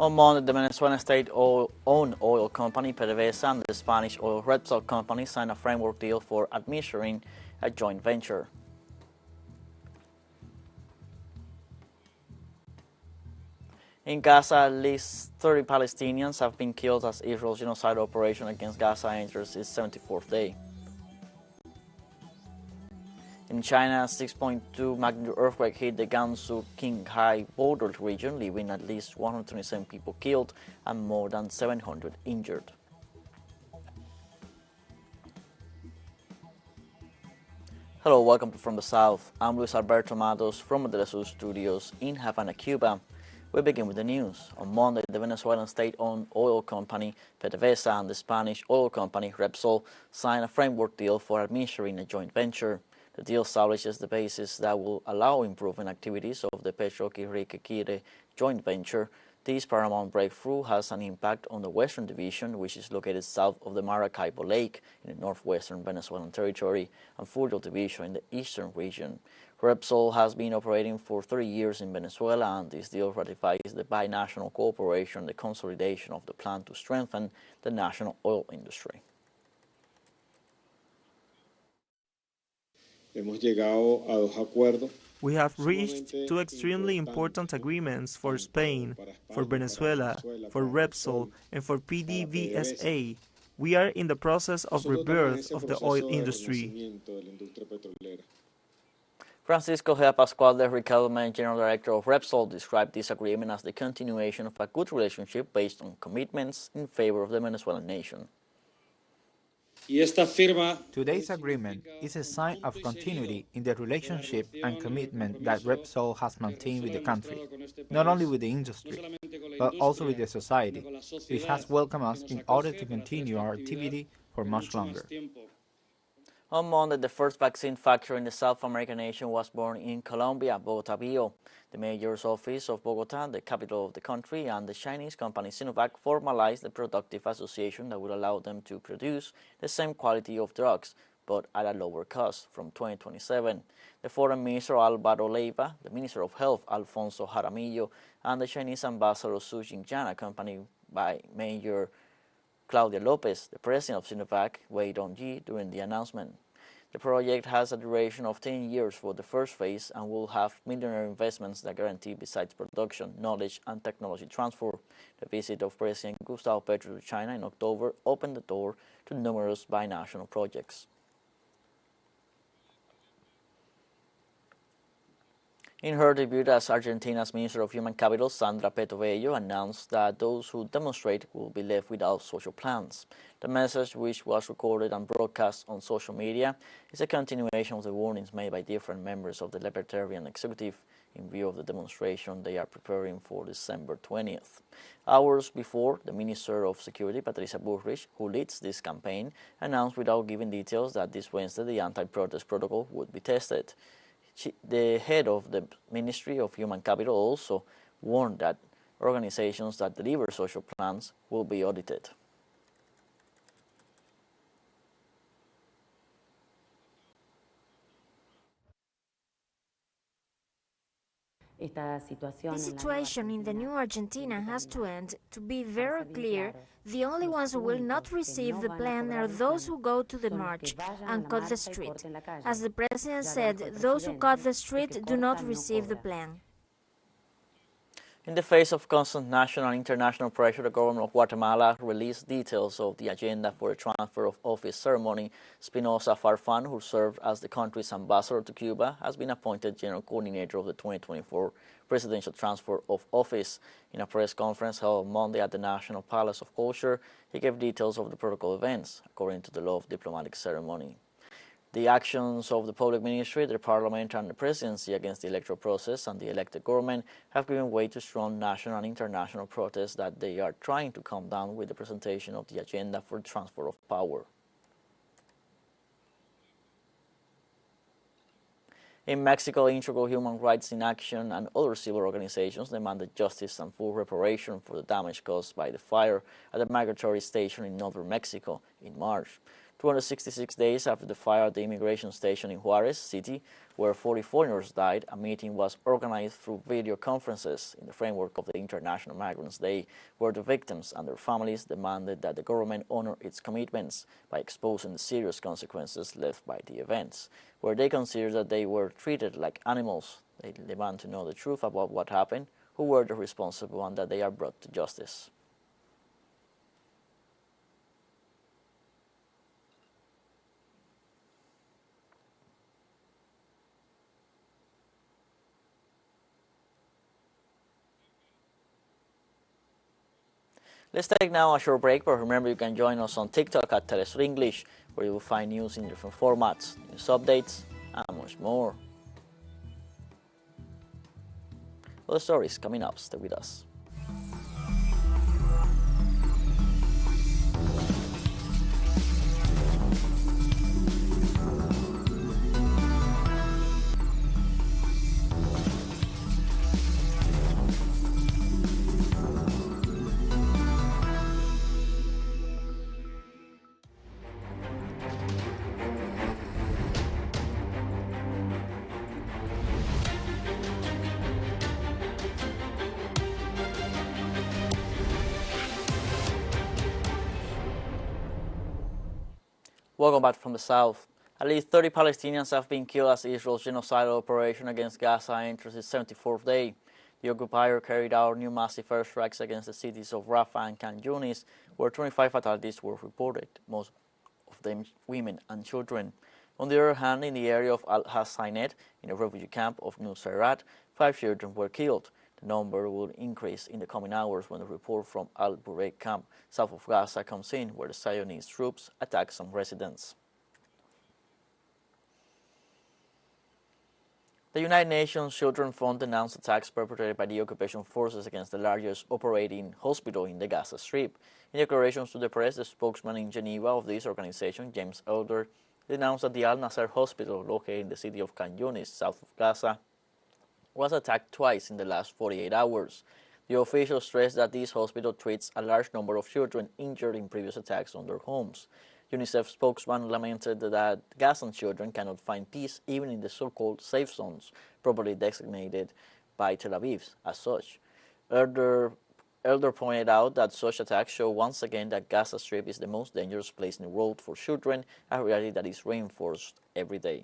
On Monday, the Venezuelan state-owned oil company PDVSA and the Spanish oil Repsol company signed a framework deal for administering a joint venture. In Gaza, at least 30 Palestinians have been killed as Israel's genocide operation against Gaza enters its 74th day. In China, a 6.2 magnitude earthquake hit the Gansu-Qinghai border region, leaving at least 127 people killed and more than 700 injured. Hello, welcome to From the South. I'm Luis Alberto Matos from the TeleSUR studios in Havana, Cuba. We begin with the news. On Monday, the Venezuelan state-owned oil company PDVSA and the Spanish oil company Repsol signed a framework deal for administering a joint venture. The deal establishes the basis that will allow improving activities of the Petroquirriquire joint venture. This paramount breakthrough has an impact on the Western Division, which is located south of the Maracaibo Lake in the northwestern Venezuelan territory, and Furyo Division in the eastern region. Repsol has been operating for 30 years in Venezuela, and this deal ratifies the binational cooperation and the consolidation of the plan to strengthen the national oil industry. We have reached two extremely important agreements for Spain, for Venezuela, for Repsol, and for PDVSA. We are in the process of rebirth of the oil industry. Francisco Gea Pascual, the Riquelme General Director of Repsol, described this agreement as the continuation of a good relationship based on commitments in favor of the Venezuelan nation. Today's agreement is a sign of continuity in the relationship and commitment that Repsol has maintained with the country, not only with the industry, but also with the society, which has welcomed us in order to continue our activity for much longer. On Monday, the first vaccine factory in the South American nation was born in Colombia, Bogotá Bio. The mayor's office of Bogotá, the capital of the country, and the Chinese company Sinovac formalized the productive association that will allow them to produce the same quality of drugs, but at a lower cost from 2027. The Foreign Minister Álvaro Leiva, the Minister of Health Alfonso Jaramillo, and the Chinese Ambassador Su Jingyan, accompanied by Mayor Claudia Lopez, the president of Sinovac, Wei Dongyi, during the announcement. The project has a duration of 10 years for the first phase and will have millionaire investments that guarantee, besides production, knowledge and technology transfer. The visit of President Gustavo Petro to China in October opened the door to numerous binational projects. In her debut as Argentina's Minister of Human Capital, Sandra Petovello announced that those who demonstrate will be left without social plans. The message, which was recorded and broadcast on social media, is a continuation of the warnings made by different members of the Libertarian executive in view of the demonstration they are preparing for December 20th. Hours before, the Minister of Security, Patricia Bullrich, who leads this campaign, announced without giving details that this Wednesday the anti-protest protocol would be tested. The head of the Ministry of Human Capital also warned that organizations that deliver social plans will be audited. The situation in the new Argentina has to end. To be very clear, the only ones who will not receive the plan are those who go to the march and cut the street. As the president said, those who cut the street do not receive the plan. In the face of constant national and international pressure, the government of Guatemala released details of the agenda for the transfer of office ceremony. Espinosa Farfan, who served as the country's ambassador to Cuba, has been appointed general coordinator of the 2024 presidential transfer of office. In a press conference held Monday at the National Palace of Culture, he gave details of the protocol events, according to the law of diplomatic ceremony. The actions of the public ministry, the parliament, and the presidency against the electoral process and the elected government have given way to strong national and international protests that they are trying to calm down with the presentation of the agenda for the transfer of power. In Mexico, Integral Human Rights in Action and other civil organizations demanded justice and full reparation for the damage caused by the fire at the migratory station in northern Mexico in March. 266 days after the fire at the immigration station in Juarez City, where 40 foreigners died, a meeting was organized through video conferences in the framework of the International Migrants Day, where the victims and their families demanded that the government honor its commitments by exposing the serious consequences left by the events, where they consider that they were treated like animals. They demand to know the truth about what happened, who were the responsible, and that they are brought to justice. Let's take now a short break, but remember you can join us on TikTok at TeleSUR English, where you will find news in different formats, news updates, and much more. Other stories coming up. Stay with us. Welcome back from the south. At least 30 Palestinians have been killed as Israel's genocidal operation against Gaza enters its 74th day. The occupier carried out new massive airstrikes against the cities of Rafah and Khan Yunis, where 25 fatalities were reported, most of them women and children. On the other hand, in the area of Al-Hassainet, in a refugee camp of Nusayrat, 5 children were killed. The number will increase in the coming hours when the report from Al-Burayq camp, south of Gaza, comes in, where the Zionist troops attack some residents. The United Nations Children's Fund denounced attacks perpetrated by the occupation forces against the largest operating hospital in the Gaza Strip. In declarations to the press, the spokesman in Geneva of this organization, James Elder, denounced that the Al-Nasser hospital, located in the city of Khan Yunis, south of Gaza, was attacked twice in the last 48 hours. The official stressed that this hospital treats a large number of children injured in previous attacks on their homes. UNICEF spokesman lamented that Gazan children cannot find peace even in the so-called safe zones, properly designated by Tel Aviv as such. Elder pointed out that such attacks show once again that Gaza Strip is the most dangerous place in the world for children, a reality that is reinforced every day.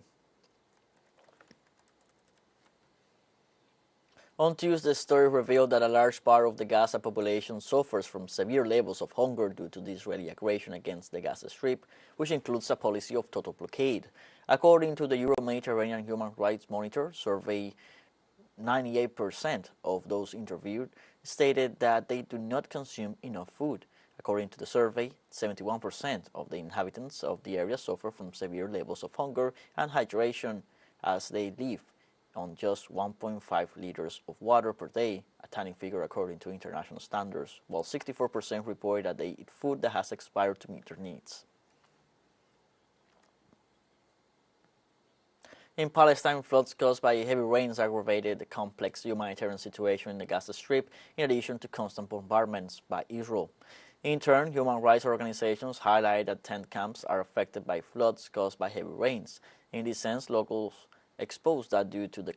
On Tuesday, the story revealed that a large part of the Gaza population suffers from severe levels of hunger due to the Israeli aggression against the Gaza Strip, which includes a policy of total blockade. According to the Euro-Mediterranean Human Rights Monitor survey, 98% of those interviewed stated that they do not consume enough food. According to the survey, 71% of the inhabitants of the area suffer from severe levels of hunger and hydration, as they live on just 1.5 liters of water per day, a tiny figure according to international standards, while 64% report that they eat food that has expired to meet their needs. In Palestine, floods caused by heavy rains aggravated the complex humanitarian situation in the Gaza Strip, in addition to constant bombardments by Israel. In turn, human rights organizations highlight that tent camps are affected by floods caused by heavy rains. In this sense, locals exposed that due to the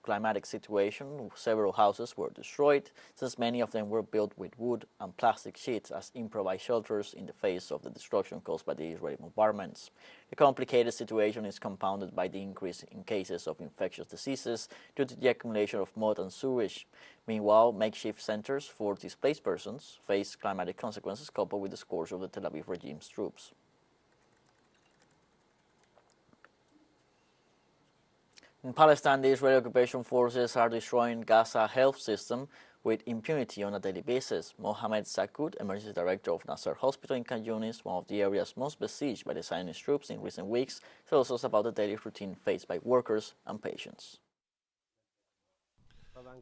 climatic situation, several houses were destroyed, since many of them were built with wood and plastic sheets as improvised shelters in the face of the destruction caused by the Israeli bombardments. The complicated situation is compounded by the increase in cases of infectious diseases due to the accumulation of mud and sewage. Meanwhile, makeshift centers for displaced persons face climatic consequences coupled with the scourge of the Tel Aviv regime's troops. In Palestine, the Israeli occupation forces are destroying Gaza health system with impunity on a daily basis. Mohamed Sakut, emergency director of Nasser Hospital in Khan Yunis, one of the areas most besieged by the Zionist troops in recent weeks, tells us about the daily routine faced by workers and patients.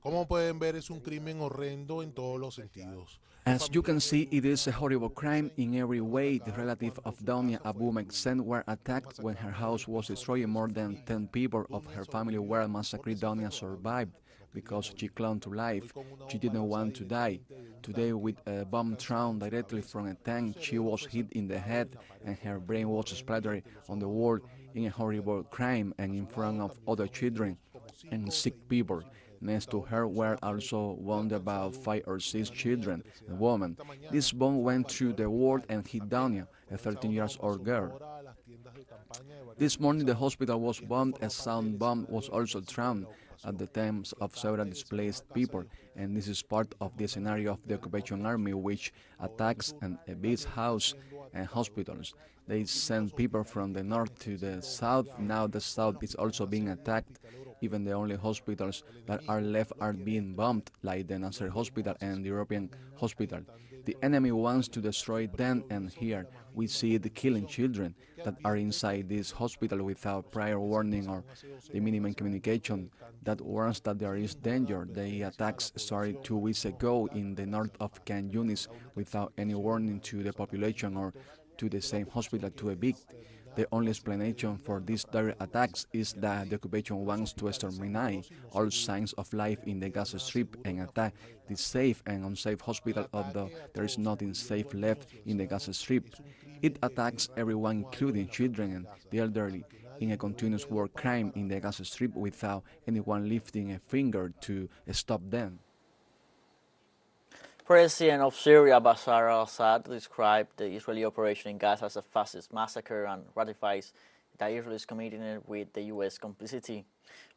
Como pueden ver, es un crimen horrendo en todos los sentidos. As you can see, it is a horrible crime in every way. The relative of Donia Abu Meksen were attacked when her house was destroyed. More than 10 people of her family were massacred. Donia survived. because she clung to life. She didn't want to die. Today, with a bomb thrown directly from a tank, she was hit in the head and her brain was splattered on the wall in a horrible crime and in front of other children and sick people. Next to her were also wounded about 5 or 6 children and women. This bomb went through the wall and hit Dania, a 13-year-old girl. This morning the hospital was bombed. A sound bomb was also thrown at the tents of several displaced people, and this is part of the scenario of the occupation army, which attacks a big house and hospitals. They send people from the north to the south. Now the south is also being attacked. Even the only hospitals that are left are being bombed, like the Nasser Hospital and the European Hospital. The enemy wants to destroy them, and here we see it killing children that are inside this hospital without prior warning or the minimum communication that warns that there is danger. The attacks started 2 weeks ago in the north of Khan Yunis without any warning to the population or to the same hospital to evict. The only explanation for these direct attacks is that the occupation wants to exterminate all signs of life in the Gaza Strip and attack the safe and unsafe hospital, although there is nothing safe left in the Gaza Strip. It attacks everyone, including children and the elderly, in a continuous war crime in the Gaza Strip without anyone lifting a finger to stop them. President of Syria Bashar al-Assad described the Israeli operation in Gaza as a fascist massacre and ratifies that Israel is committed with the U.S. complicity.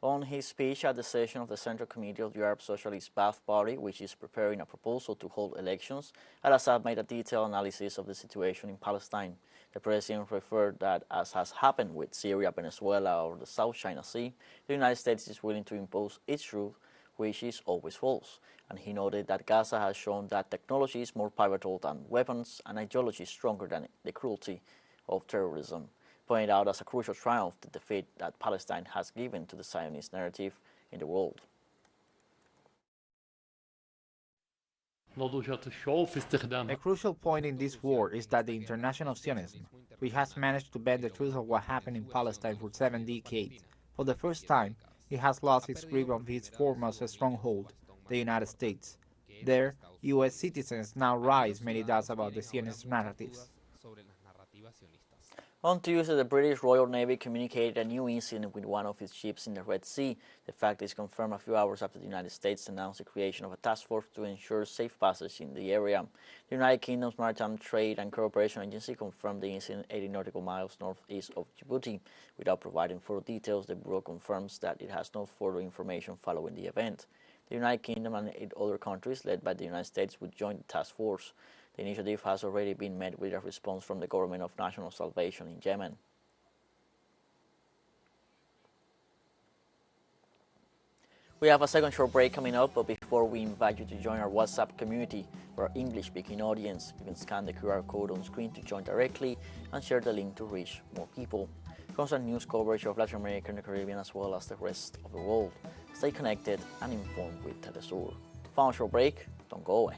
On his speech at the session of the Central Committee of the Arab Socialist Ba'ath Party, which is preparing a proposal to hold elections, al-Assad made a detailed analysis of the situation in Palestine. The president referred that, as has happened with Syria, Venezuela, or the South China Sea, the United States is willing to impose its truth, which is always false. And he noted that Gaza has shown that technology is more pivotal than weapons and ideology is stronger than the cruelty of terrorism, pointed out as a crucial triumph the defeat that Palestine has given to the Zionist narrative in the world. A crucial point in this war is that the international Zionism, which has managed to bend the truth of what happened in Palestine for 7 decades, for the first time, it has lost its grip on its foremost stronghold, the United States. There, U.S. citizens now raise many doubts about the Zionist narratives. On Tuesday, the British Royal Navy communicated a new incident with one of its ships in the Red Sea. The fact is confirmed a few hours after the United States announced the creation of a task force to ensure safe passage in the area. The United Kingdom's Maritime Trade and Cooperation Agency confirmed the incident 80 nautical miles northeast of Djibouti. Without providing further details, the Bureau confirms that it has no further information following the event. The United Kingdom and 8 other countries, led by the United States, would join the task force. The initiative has already been met with a response from the Government of National Salvation in Yemen. We have a second short break coming up, but before we invite you to join our WhatsApp community for our English-speaking audience, you can scan the QR code on screen to join directly and share the link to reach more people. Constant news coverage of Latin America and the Caribbean as well as the rest of the world. Stay connected and informed with TeleSUR. Final short break, don't go away.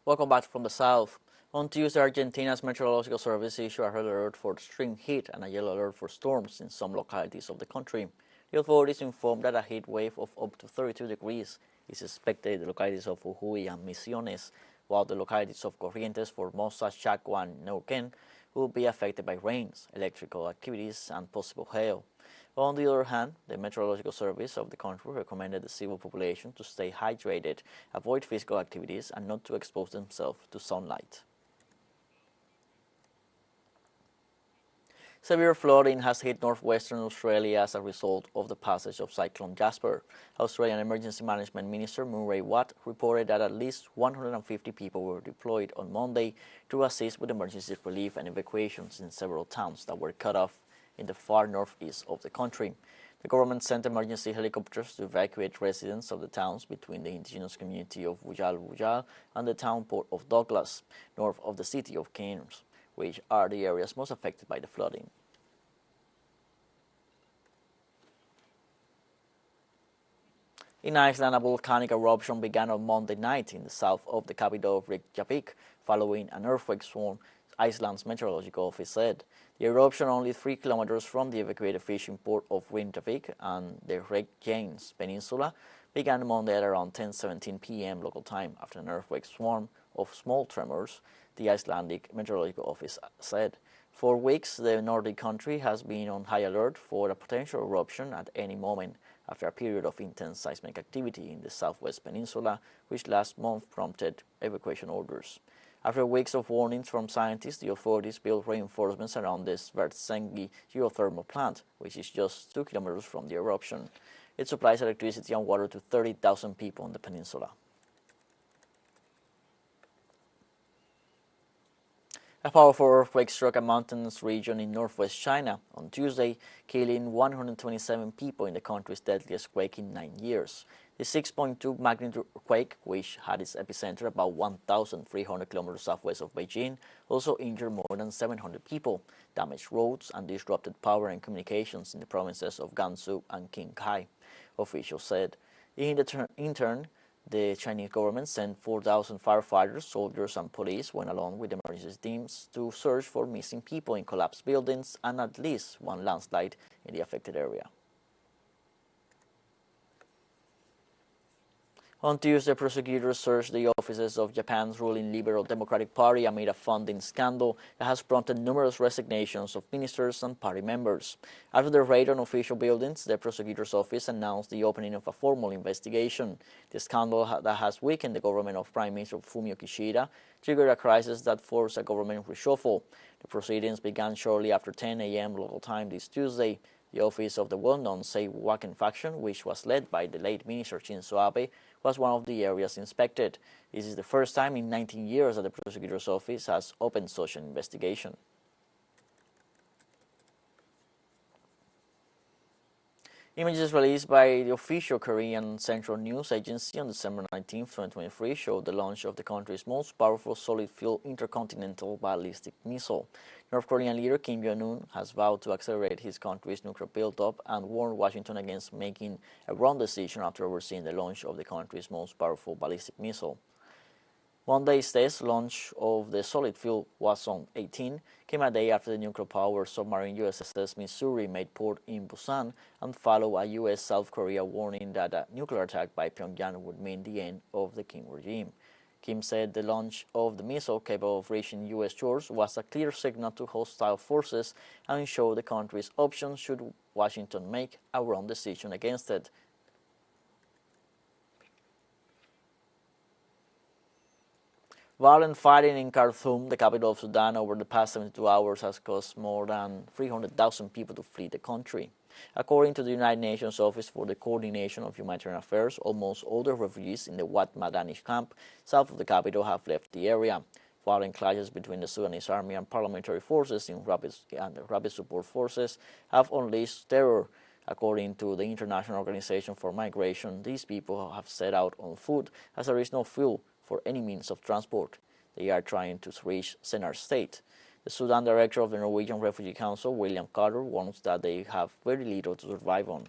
Welcome back from the south. On Tuesday, Argentina's meteorological service issued a red alert for extreme heat and a yellow alert for storms in some localities of the country. The authorities informed that a heat wave of up to 32 degrees is expected in the localities of Jujuy and Misiones, while the localities of Corrientes, Formosa, Chacua, and Neuquén will be affected by rains, electrical activities, and possible hail. On the other hand, the Meteorological Service of the country recommended the civil population to stay hydrated, avoid physical activities, and not to expose themselves to sunlight. Severe flooding has hit northwestern Australia as a result of the passage of Cyclone Jasper. Australian Emergency Management Minister Murray Watt reported that at least 150 people were deployed on Monday to assist with emergency relief and evacuations in several towns that were cut off in the far northeast of the country. The government sent emergency helicopters to evacuate residents of the towns between the indigenous community of Wujal and the town port of Douglas, north of the city of Cairns, which are the areas most affected by the flooding. In Iceland, a volcanic eruption began on Monday night in the south of the capital of Reykjavik, following an earthquake swarm, Iceland's meteorological office said. The eruption, only 3 kilometers from the evacuated fishing port of Reykjavik and the Reykjanes Peninsula, began Monday at around 10:17 p.m. local time after an earthquake swarm of small tremors, the Icelandic meteorological office said. For weeks, the Nordic country has been on high alert for a potential eruption at any moment, after a period of intense seismic activity in the southwest peninsula, which last month prompted evacuation orders. After weeks of warnings from scientists, the authorities built reinforcements around the Svartsengi geothermal plant, which is just 2 kilometers from the eruption. It supplies electricity and water to 30,000 people on the peninsula. A powerful earthquake struck a mountainous region in northwest China on Tuesday, killing 127 people in the country's deadliest quake in 9 years. The 6.2 magnitude quake, which had its epicenter about 1,300 kilometers southwest of Beijing, also injured more than 700 people, damaged roads, and disrupted power and communications in the provinces of Gansu and Qinghai, officials said. In turn, the Chinese government sent 4,000 firefighters, soldiers, and police went along with emergency teams to search for missing people in collapsed buildings and at least one landslide in the affected area. On Tuesday, prosecutors searched the offices of Japan's ruling Liberal Democratic Party amid a funding scandal that has prompted numerous resignations of ministers and party members. After the raid on official buildings, the prosecutor's office announced the opening of a formal investigation. The scandal that has weakened the government of Prime Minister Fumio Kishida triggered a crisis that forced a government reshuffle. The proceedings began shortly after 10 a.m. local time this Tuesday. The office of the well-known Seiwaken faction, which was led by the late Minister Shinzo Abe, was one of the areas inspected. This is the first time in 19 years that the prosecutor's office has opened such an investigation. Images released by the official Korean Central News Agency on December 19, 2023 showed the launch of the country's most powerful solid-fuel intercontinental ballistic missile. North Korean leader Kim Jong-un has vowed to accelerate his country's nuclear build-up and warned Washington against making a wrong decision after overseeing the launch of the country's most powerful ballistic missile. Monday's test launch of the solid fuel Hwasong-18 came a day after the nuclear-powered submarine USS Missouri made port in Busan and followed a U.S.-South Korea warning that a nuclear attack by Pyongyang would mean the end of the Kim regime. Kim said the launch of the missile capable of reaching U.S. shores was a clear signal to hostile forces and showed the country's options should Washington make a wrong decision against it. Violent fighting in Khartoum, the capital of Sudan, over the past 72 hours has caused more than 300,000 people to flee the country. According to the United Nations Office for the Coordination of Humanitarian Affairs, almost all the refugees in the Wad Madani camp south of the capital have left the area. Violent clashes between the Sudanese army and paramilitary forces and rapid support forces have unleashed terror. According to the International Organization for Migration, these people have set out on foot as there is no fuel for any means of transport. They are trying to reach Sennar State. The Sudan director of the Norwegian Refugee Council, William Carter, warns that they have very little to survive on.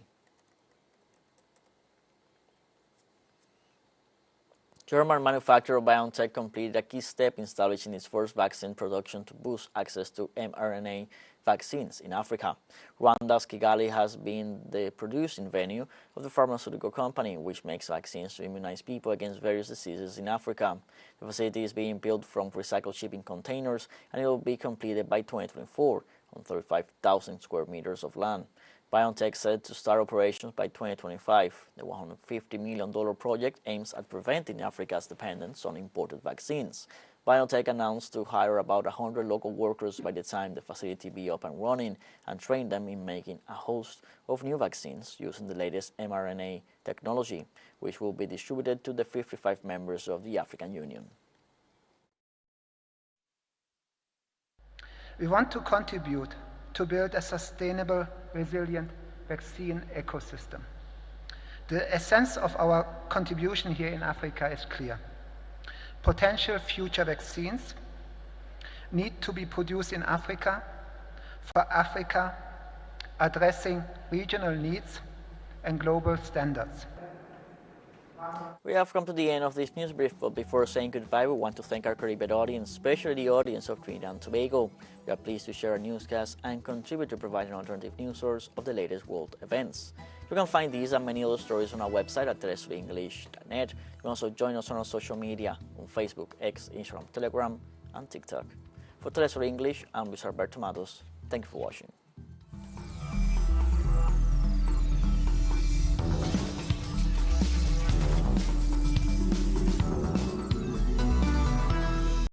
German manufacturer BioNTech completed a key step in establishing its first vaccine production to boost access to mRNA vaccines in Africa. Rwanda's Kigali has been the producing venue of the pharmaceutical company, which makes vaccines to immunize people against various diseases in Africa. The facility is being built from recycled shipping containers, and it will be completed by 2024 on 35,000 square meters of land. BioNTech said to start operations by 2025. The $150 million project aims at preventing Africa's dependence on imported vaccines. BioNTech announced to hire about 100 local workers by the time the facility be up and running and train them in making a host of new vaccines using the latest mRNA technology, which will be distributed to the 55 members of the African Union. We want to contribute to build a sustainable, resilient, vaccine ecosystem. The essence of our contribution here in Africa is clear. Potential future vaccines need to be produced in Africa, for Africa, addressing regional needs and global standards. We have come to the end of this news brief, but before saying goodbye, we want to thank our Caribbean audience, especially the audience of Trinidad and Tobago. We are pleased to share our newscast and contribute to provide an alternative news source of the latest world events. You can find these and many other stories on our website at telesurenglish.net. You can also join us on our social media on Facebook, X, Instagram, Telegram, and TikTok. For TeleSUR English, I'm Luis Alberto Matos. Thank you for watching.